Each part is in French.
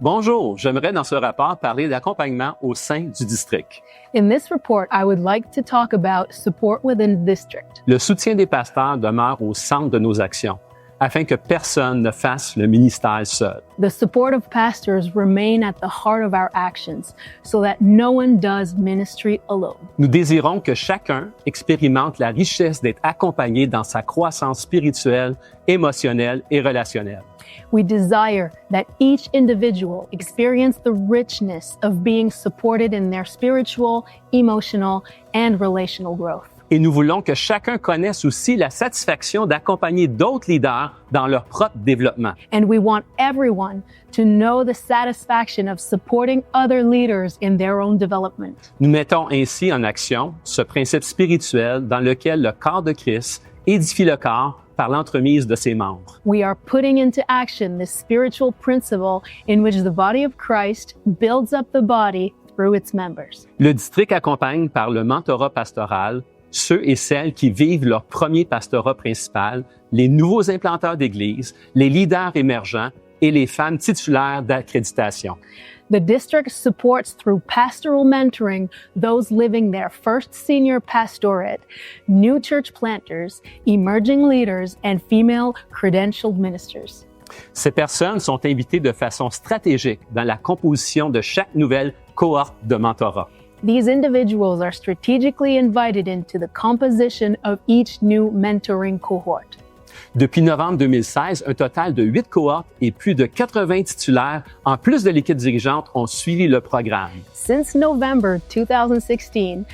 Bonjour, j'aimerais dans ce rapport parler d'accompagnement au sein du district. In this report, I would like to talk about support within the district. Le soutien des pasteurs demeure au centre de nos actions, afin que personne ne fasse le ministère seul. The support of pastors remain at the heart of our actions, so that no one does ministry alone. Nous désirons que chacun expérimente la richesse d'être accompagné dans sa croissance spirituelle, émotionnelle et relationnelle. We desire that each individual experience the richness of being supported in their spiritual, emotional, and relational growth. Et nous voulons que chacun connaisse aussi la satisfaction d'accompagner d'autres leaders dans leur propre développement. And we want everyone to know the satisfaction of supporting other leaders in their own development. Nous mettons ainsi en action ce principe spirituel dans lequel le corps de Christ édifie le corps par l'entremise de ses membres. We are putting into action this spiritual principle in which the body of Christ builds up the body through its members. Le district accompagne par le mentorat pastoral ceux et celles qui vivent leur premier pastorat principal, les nouveaux implanteurs d'église, les leaders émergents et les femmes titulaires d'accréditation. The district supports through pastoral mentoring those living their first senior pastorate, new church planters, emerging leaders, and female credentialed ministers. Ces personnes sont invitées de façon stratégique dans la composition de chaque nouvelle cohorte de mentorat. These individuals are strategically invited into the composition of each new mentoring cohort. Depuis novembre 2016, un total de 8 cohortes et plus de 80 titulaires, en plus de l'équipe dirigeante, ont suivi le programme. Since November 2016,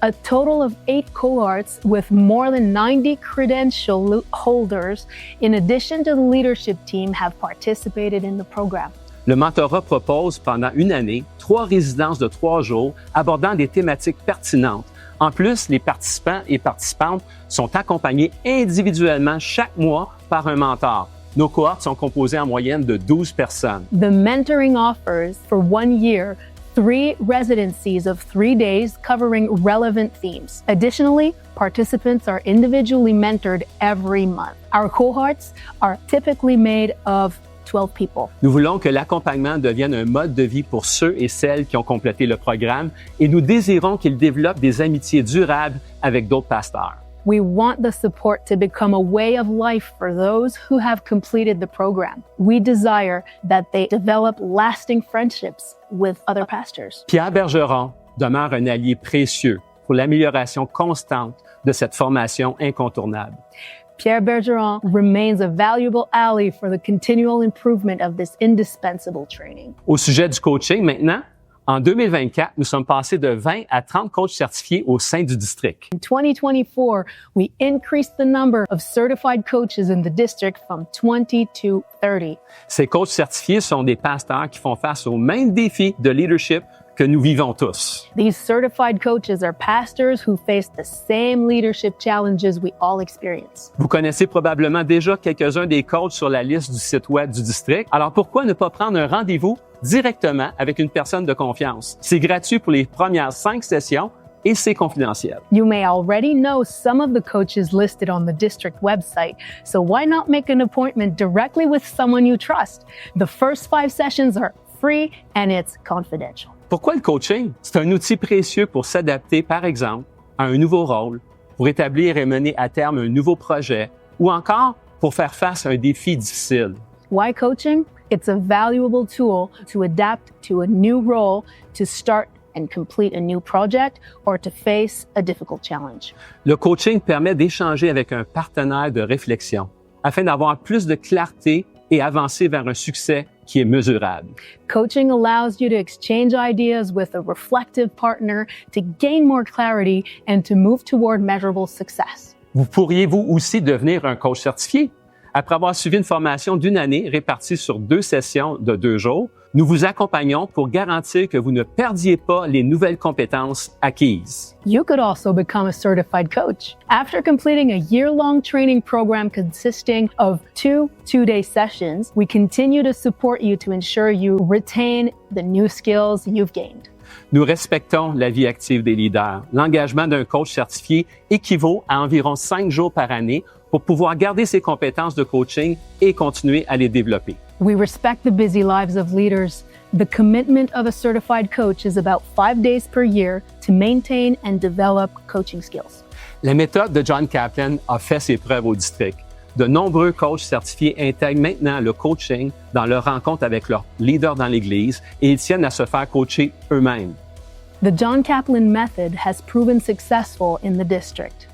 a total of 8 cohorts with more than 90 credential holders, in addition to the leadership team, have participated in the program. Le mentorat propose pendant une année 3 résidences de 3 jours abordant des thématiques pertinentes. En plus, les participants et participantes sont accompagnés individuellement chaque mois par un mentor. Nos cohortes sont composées en moyenne de 12 personnes. The mentoring offers for 1 year 3 residencies of 3 days covering relevant themes. Additionally, participants are individually mentored every month. Our cohorts are typically made of 12 people. Nous voulons que l'accompagnement devienne un mode de vie pour ceux et celles qui ont complété le programme et nous désirons qu'ils développent des amitiés durables avec d'autres pasteurs. We want the support to become a way of life for those who have completed the program. We desire that they develop lasting friendships with other pastors. Pierre Bergeron demeure un allié précieux pour l'amélioration constante de cette formation incontournable. Pierre Bergeron remains a valuable ally for the continual improvement of this indispensable training. Au sujet du coaching maintenant, en 2024, nous sommes passés de 20 à 30 coachs certifiés au sein du district. In 2024, we increased the number of certified coaches in the district from 20 to 30. Ces coachs certifiés sont des pasteurs qui font face aux mêmes défis de leadership que nous vivons tous. These certified coaches are pastors who face the same leadership challenges we all experience. Vous connaissez probablement déjà quelques-uns des coachs sur la liste du site web du district. Alors pourquoi ne pas prendre un rendez-vous directement avec une personne de confiance? C'est gratuit pour les premières 5 sessions et c'est confidentiel. You may already know some of the coaches listed on the district website, so why not make an appointment directly with someone you trust? The first 5 sessions are free and it's confidential. Pourquoi le coaching? C'est un outil précieux pour s'adapter, par exemple, à un nouveau rôle, pour établir et mener à terme un nouveau projet, ou encore pour faire face à un défi difficile. Why coaching? It's a valuable tool to adapt to a new role, to start and complete a new project, or to face a difficult challenge. Le coaching permet d'échanger avec un partenaire de réflexion afin d'avoir plus de clarté et avancer vers un succès qui est mesurable. Coaching allows you to exchange ideas with a reflective partner to gain more clarity and to move toward measurable success. Vous pourriez vous aussi devenir un coach certifié. Après avoir suivi une formation d'1 année répartie sur 2 sessions de 2 jours, nous vous accompagnons pour garantir que vous ne perdiez pas les nouvelles compétences acquises. You could also become a certified coach. After completing a year-long training program consisting of 2 two-day sessions, we continue to support you to ensure you retain the new skills you've gained. Nous respectons la vie active des leaders. L'engagement d'un coach certifié équivaut à environ 5 jours par année pour pouvoir garder ses compétences de coaching et continuer à les développer. We respect the busy lives of leaders. The commitment of a certified coach is about 5 days per year to maintain and develop coaching skills. La méthode de John Kaplan a fait ses preuves au district. De nombreux coachs certifiés intègrent maintenant le coaching dans leurs rencontres avec leurs leaders dans l'Église et ils tiennent à se faire coacher eux-mêmes. The John Kaplan method has proven successful in the district.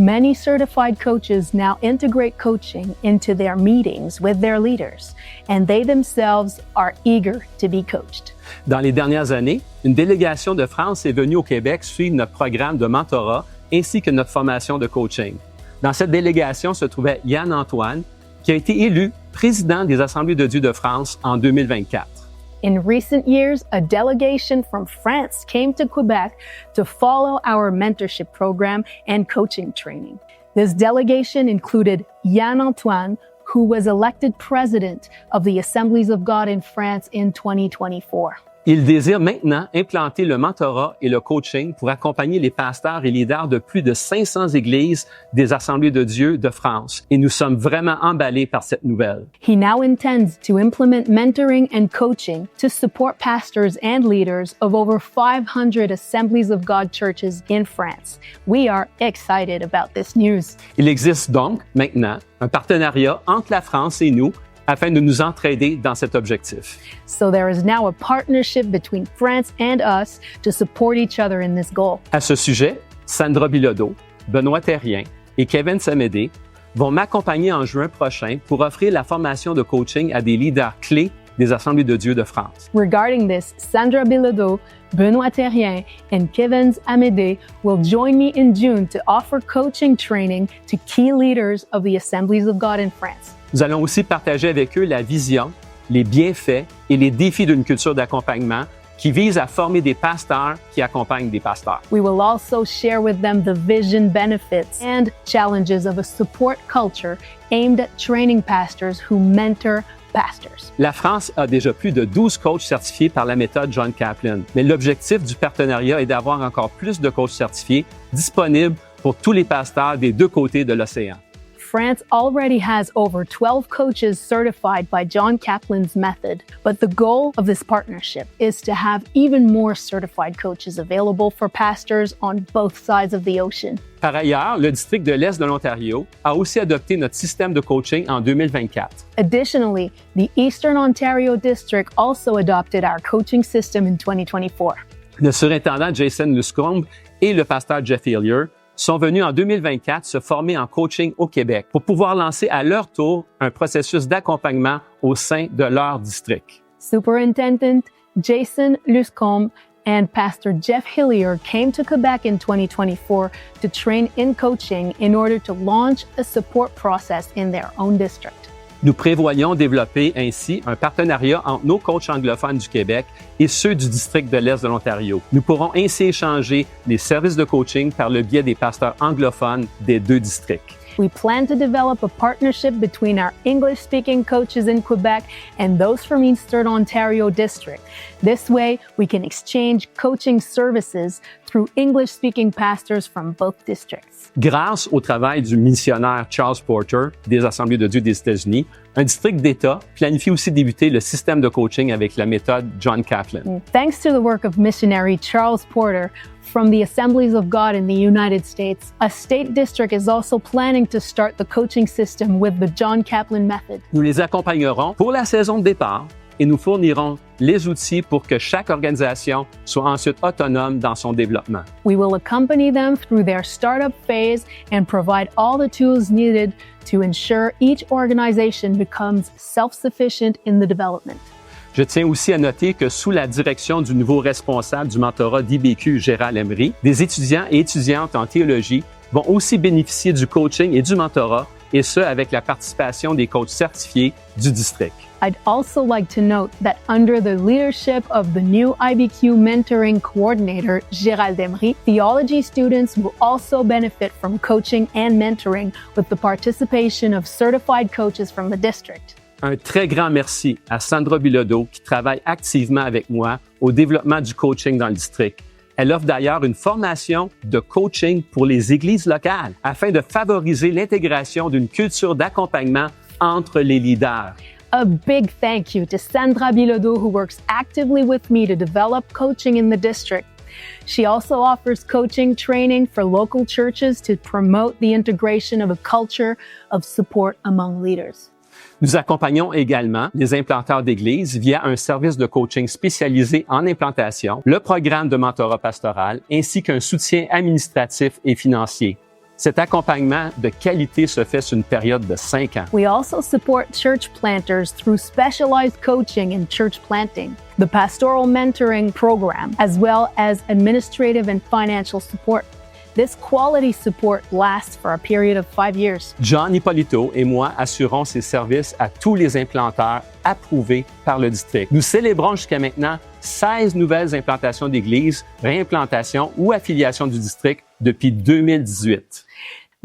Many certified coaches now integrate coaching into their meetings with their leaders, and they themselves are eager to be coached. Dans les dernières années, une délégation de France est venue au Québec suivre notre programme de mentorat ainsi que notre formation de coaching. Dans cette délégation se trouvait Yann Antoine, qui a été élu président des Assemblées de Dieu de France en 2024. In recent years, a delegation from France came to Quebec to follow our mentorship program and coaching training. This delegation included Yann Antoine, who was elected president of the Assemblies of God in France in 2024. Il désire maintenant implanter le mentorat et le coaching pour accompagner les pasteurs et leaders de plus de 500 églises des Assemblées de Dieu de France. Et nous sommes vraiment emballés par cette nouvelle. He now intends to implement mentoring and coaching to support pastors and leaders of over 500 Assemblies of God churches in France. We are excited about this news. Il existe donc maintenant un partenariat entre la France et nous afin de nous entraider dans cet objectif. So there is now a partnership between France and us to support each other in this goal. À ce sujet, Sandra Bilodeau, Benoît Terrien et Kevin Samédé vont m'accompagner en juin prochain pour offrir la formation de coaching à des leaders clés des Assemblées de Dieu de France. Regarding this, Sandra Bilodeau, Benoît Terrien, and Kevin Amédée will join me in June to offer coaching training to key leaders of the Assemblies of God in France. Nous allons aussi partager avec eux la vision, les bienfaits et les défis d'une culture d'accompagnement qui vise à former des pasteurs qui accompagnent des pasteurs. We will also share with them the vision, benefits, and challenges of a support culture aimed at training pastors who mentor pastors. La France a déjà plus de 12 coachs certifiés par la méthode John Kaplan, mais l'objectif du partenariat est d'avoir encore plus de coachs certifiés disponibles pour tous les pasteurs des deux côtés de l'océan. France already has over 12 coaches certified by John Kaplan's method, but the goal of this partnership is to have even more certified coaches available for pastors on both sides of the ocean. Par ailleurs, le district de l'Est de l'Ontario a aussi adopté notre système de coaching en 2024. Additionally, the Eastern Ontario District also adopted our coaching system in 2024. Le surintendant Jason Luscombe et le pasteur Jeff Hillier sont venus en 2024 se former en coaching au Québec pour pouvoir lancer à leur tour un processus d'accompagnement au sein de leur district. Superintendent Jason Luscombe and Pastor Jeff Hillier came to Quebec in 2024 to train in coaching in order to launch a support process in their own district. Nous prévoyons développer ainsi un partenariat entre nos coachs anglophones du Québec et ceux du district de l'Est de l'Ontario. Nous pourrons ainsi échanger les services de coaching par le biais des pasteurs anglophones des deux districts. We plan to develop a partnership between our English-speaking coaches in Quebec and those from Eastern Ontario District. This way, we can exchange coaching services through English-speaking pastors from both districts. Grâce au travail du missionnaire Charles Porter des Assemblées de Dieu des États-Unis, un district d'État planifie aussi débuter le système de coaching avec la méthode John Kaplan. Thanks to the work of missionary Charles Porter from the Assemblies of God in the United States, a state district is also planning to start the coaching system with the John Kaplan method. Nous les accompagnerons pour la saison de départ et nous fournirons les outils pour que chaque organisation soit ensuite autonome dans son développement. We will accompany them through their startup phase and provide all the tools needed to ensure each organization becomes self-sufficient in the development. Je tiens aussi à noter que sous la direction du nouveau responsable du mentorat d'IBQ, Gérald Emery, des étudiants et étudiantes en théologie vont aussi bénéficier du coaching et du mentorat, et ce, avec la participation des coachs certifiés du district. I'd also like to note that under the leadership of the new IBQ mentoring coordinator, Gérald Emery, theology students will also benefit from coaching and mentoring with the participation of certified coaches from the district. Un très grand merci à Sandra Bilodeau qui travaille activement avec moi au développement du coaching dans le district. Elle offre d'ailleurs une formation de coaching pour les églises locales afin de favoriser l'intégration d'une culture d'accompagnement entre les leaders. A big thank you to Sandra Bilodeau, who works actively with me to develop coaching in the district. She also offers coaching training for local churches to promote the integration of a culture of support among leaders. Nous accompagnons également les implanteurs d'église via un service de coaching spécialisé en implantation, le programme de mentorat pastoral ainsi qu'un soutien administratif et financier. Cet accompagnement de qualité se fait sur une période de 5 ans. We also support church planters through specialized coaching in church planting, the pastoral mentoring program, as well as administrative and financial support. This quality support lasts for a period of 5 years. John Ippolito et moi assurons ces services à tous les implanteurs approuvés par le district. Nous célébrons jusqu'à maintenant 16 nouvelles implantations d'églises, réimplantations ou affiliations du district depuis 2018.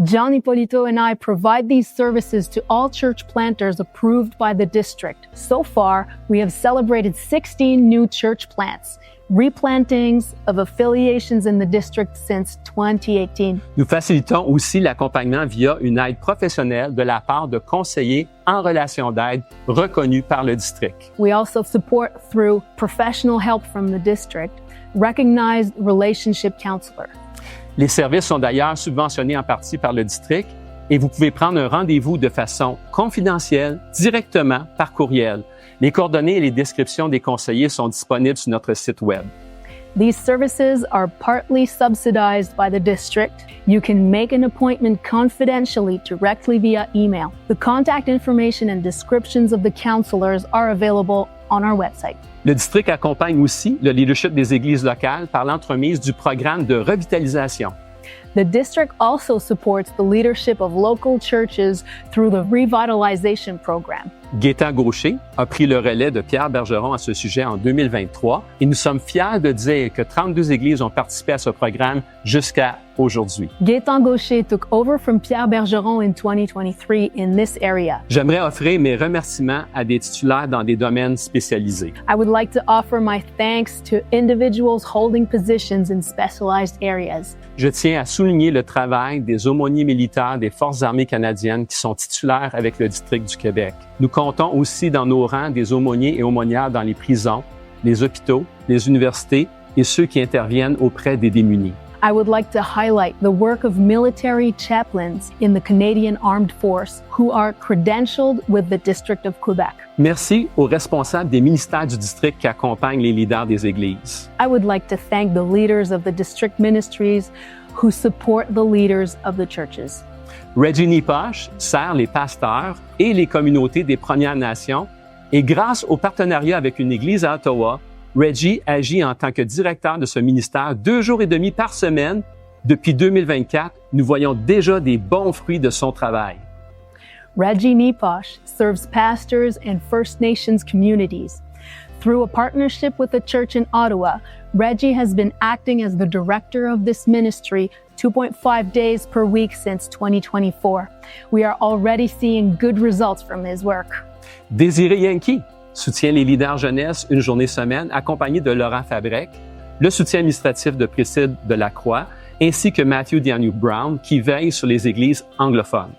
John Ippolito and I provide these services to all church planters approved by the district. So far, we have celebrated 16 new church plants, replantings of affiliations in the district since 2018. Nous facilitons aussi l'accompagnement via une aide professionnelle de la part de conseillers en relation d'aide reconnus par le district. We also support through professional help from the district, recognized relationship counselor. Les services sont d'ailleurs subventionnés en partie par le district et vous pouvez prendre un rendez-vous de façon confidentielle directement par courriel. Les coordonnées et les descriptions des conseillers sont disponibles sur notre site Web. These services are partly subsidized by the district. You can make an appointment confidentially directly via email. The contact information and descriptions of the counselors are available on our website. Le district accompagne aussi le leadership des églises locales par l'entremise du programme de revitalisation. The district also supports the leadership of local churches through the revitalization program. Gaétan Gaucher a pris le relais de Pierre Bergeron à ce sujet en 2023 et nous sommes fiers de dire que 32 églises ont participé à ce programme jusqu'à aujourd'hui. Gaétan Gaucher took over from Pierre Bergeron in 2023 in this area. J'aimerais offrir mes remerciements à des titulaires dans des domaines spécialisés. I would like to offer my thanks to individuals holding positions in specialized areas. Je tiens à souligner le travail des aumôniers militaires des Forces armées canadiennes qui sont titulaires avec le district du Québec. Nous comptons aussi dans nos rangs des aumôniers et aumônières dans les prisons, les hôpitaux, les universités et ceux qui interviennent auprès des démunis. I would like to highlight the work of military chaplains in the Canadian Armed Force who are credentialed with the District of Quebec. Merci aux responsables des ministères du district qui accompagnent les leaders des églises. I would like to thank the leaders of the district ministries who support the leaders of the churches. Reggie Nipoche sert les pasteurs et les communautés des Premières Nations et grâce au partenariat avec une église à Ottawa, Reggie agit en tant que directeur de ce ministère 2 jours et demi par semaine. Depuis 2024, nous voyons déjà des bons fruits de son travail. Reggie Nipoche serves pastors and First Nations communities. Through a partnership with a church in Ottawa, Reggie has been acting as the director of this ministry 2.5 days per week since 2024. We are already seeing good results from his work. Désiré Yankee soutient les leaders jeunesse une journée semaine, accompagné de Laurent Fabrec, le soutien administratif de Priscille Delacroix, ainsi que Matthew Dianu Brown, qui veille sur les églises anglophones.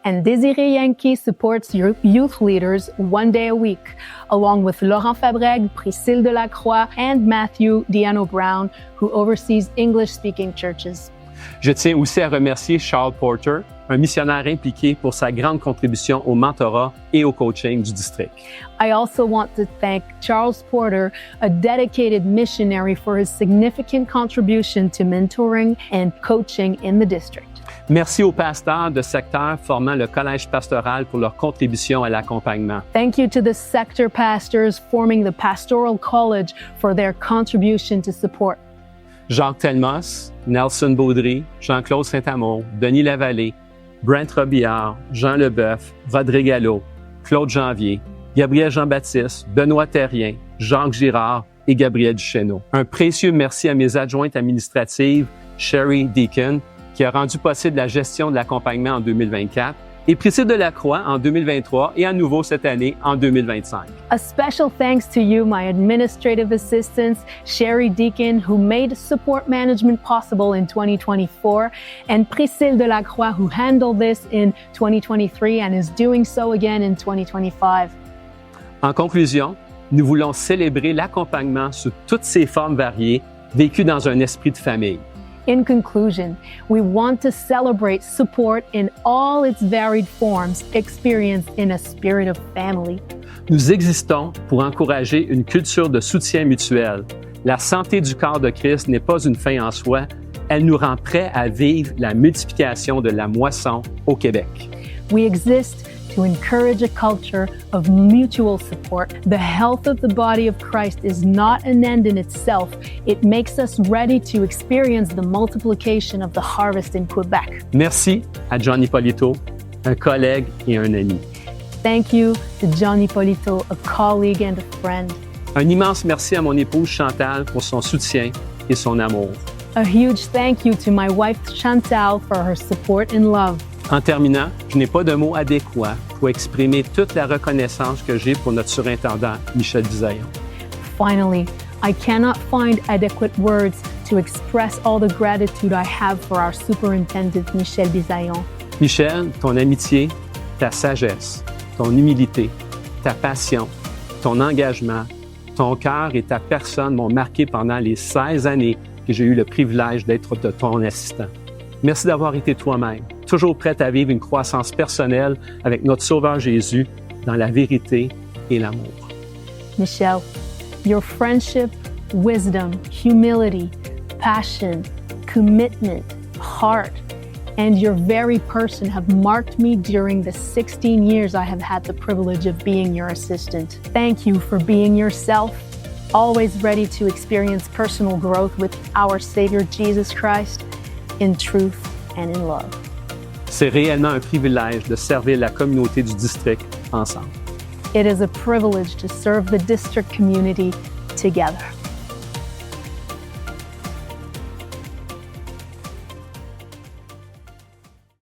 And Désiré Yankee supports youth leaders 1 day a week, along with Laurent Fabreg, Priscille Delacroix, and Matthew Dianu Brown, who oversees English-speaking churches. Je tiens aussi à remercier Charles Porter, un missionnaire impliqué pour sa grande contribution au mentorat et au coaching du district. I also want to thank Charles Porter, a dedicated missionary, for his significant contribution to mentoring and coaching in the district. Merci aux pasteurs de secteur formant le collège pastoral pour leur contribution à l'accompagnement. Thank you to the sector pastors forming the pastoral college for their contribution to support. Jacques Telmos, Nelson Baudry, Jean-Claude Saint-Amour, Denis Lavallée, Brent Robillard, Jean Leboeuf, Rodrigue Allot, Claude Janvier, Gabriel Jean-Baptiste, Benoît Terrien, Jacques Girard et Gabriel Duchesneau. Un précieux merci à mes adjointes administratives, Sherry Deacon, qui a rendu possible la gestion de l'accompagnement en 2024, et Priscille Delacroix en 2023 et à nouveau cette année en 2025. A special thanks to you, my administrative assistants, Sherry Deacon, who made support management possible in 2024, and Priscille Delacroix, who handled this in 2023 and is doing so again in 2025. En conclusion, nous voulons célébrer l'accompagnement sous toutes ses formes variées, vécues dans un esprit de famille. In conclusion, we want to celebrate support in all its varied forms experienced in a spirit of family. Nous existons pour encourager une culture de soutien mutuel. La santé du corps de Christ n'est pas une fin en soi, elle nous rend prêts à vivre la multiplication de la moisson au Québec. We exist to encourage a culture of mutual support. The health of the body of Christ is not an end in itself. It makes us ready to experience the multiplication of the harvest in Quebec. Merci à John Ippolito, un collègue et un ami. Thank you to John Ippolito, a colleague and a friend. Un immense merci à mon épouse Chantal pour son soutien et son amour. A huge thank you to my wife Chantal for her support and love. En terminant, je n'ai pas de mots adéquats pour exprimer toute la reconnaissance que j'ai pour notre surintendant, Michel Bisaillon. Finally, I cannot find adequate words to express all the gratitude I have for our superintendent, Michel Bisaillon. Michel, ton amitié, ta sagesse, ton humilité, ta passion, ton engagement, ton cœur et ta personne m'ont marqué pendant les 16 années que j'ai eu le privilège d'être de ton assistant. Merci d'avoir été toi-même, toujours prête à vivre une croissance personnelle avec notre Sauveur Jésus dans la vérité et l'amour. Michel, your friendship, wisdom, humility, passion, commitment, heart, and your very person have marked me during the 16 years I have had the privilege of being your assistant. Thank you for being yourself, always ready to experience personal growth with our Savior Jesus Christ in truth and in love. C'est réellement un privilège de servir la communauté du district ensemble. It is a privilege to serve the district community together.